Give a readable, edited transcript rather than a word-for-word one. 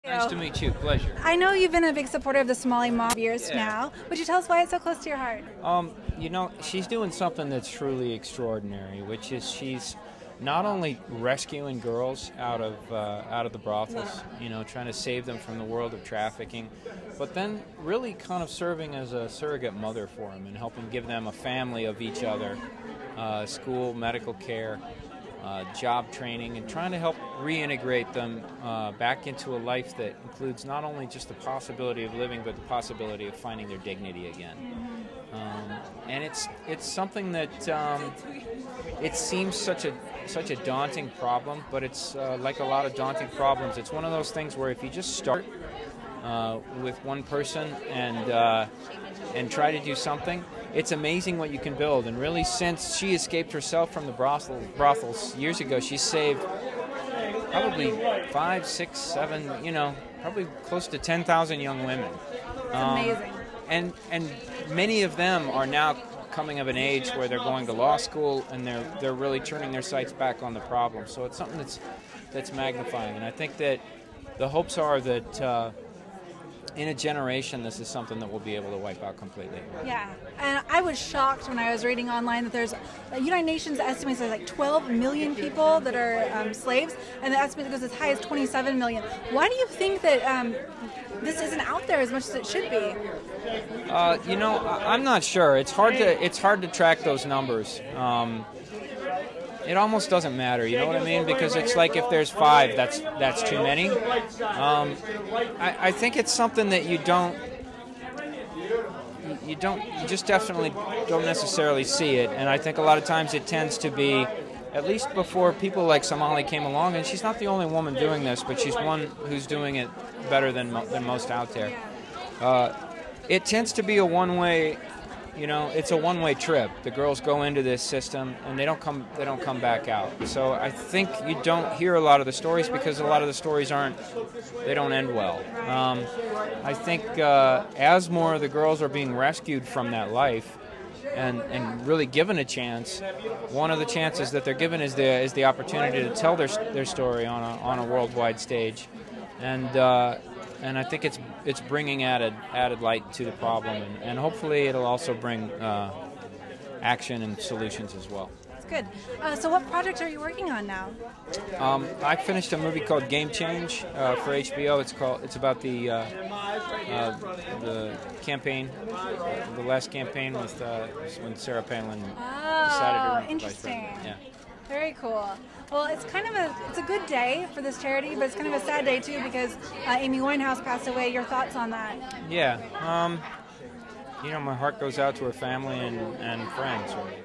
Nice to meet you. Pleasure. I know you've been a big supporter of the Somaly Mam for years now. Would you tell us why it's so close to your heart? You know, she's doing something that's truly extraordinary, which is she's not only rescuing girls out of the brothels, you know, trying to save them from the world of trafficking, but then really kind of serving as a surrogate mother for them and helping give them a family of each other, school, medical care, job training, and trying to help reintegrate them back into a life that includes not only just the possibility of living, but the possibility of finding their dignity again. And it's something that it seems such a daunting problem, but it's like a lot of daunting problems. It's one of those things where if you just start with one person and try to do something, it's amazing what you can build. And really, since she escaped herself from the brothels years ago, she's saved probably 5, 6, 7, you know, probably close to 10,000 young women. It's amazing. And many of them are now coming of an age where they're going to law school, and they're really turning their sights back on the problem. So it's something that's magnifying. And I think that the hopes are that in a generation, this is something that we'll be able to wipe out completely. Yeah, and I was shocked when I was reading online that there's the United Nations estimates there's like 12 million people that are slaves, and the estimate goes as high as 27 million. Why do you think that this isn't out there as much as it should be? You know, I'm not sure. It's hard to track those numbers. It almost doesn't matter, you know what I mean? Because it's like if there's 5, that's too many. I think it's something that you just definitely don't necessarily see it. And I think a lot of times it tends to be, at least before people like Somaly came along, and she's not the only woman doing this, but she's one who's doing it better than most out there. It tends to be a one-way. You know, it's a one-way trip. The girls go into this system and they don't come back out. So I think you don't hear a lot of the stories because a lot of the stories they don't end well. I think as more of the girls are being rescued from that life and really given a chance, one of the chances that they're given is the opportunity to tell their story on a worldwide stage. And I think it's bringing added light to the problem, and hopefully it'll also bring action and solutions as well. That's good. So what projects are you working on now? I finished a movie called Game Change for HBO. It's about the campaign, the last campaign with when Sarah Palin decided to run for vice president. Yeah. Very cool. Well, it's a good day for this charity, but it's kind of a sad day too because Amy Winehouse passed away. Your thoughts on that? Yeah. You know, my heart goes out to her family and friends. Really.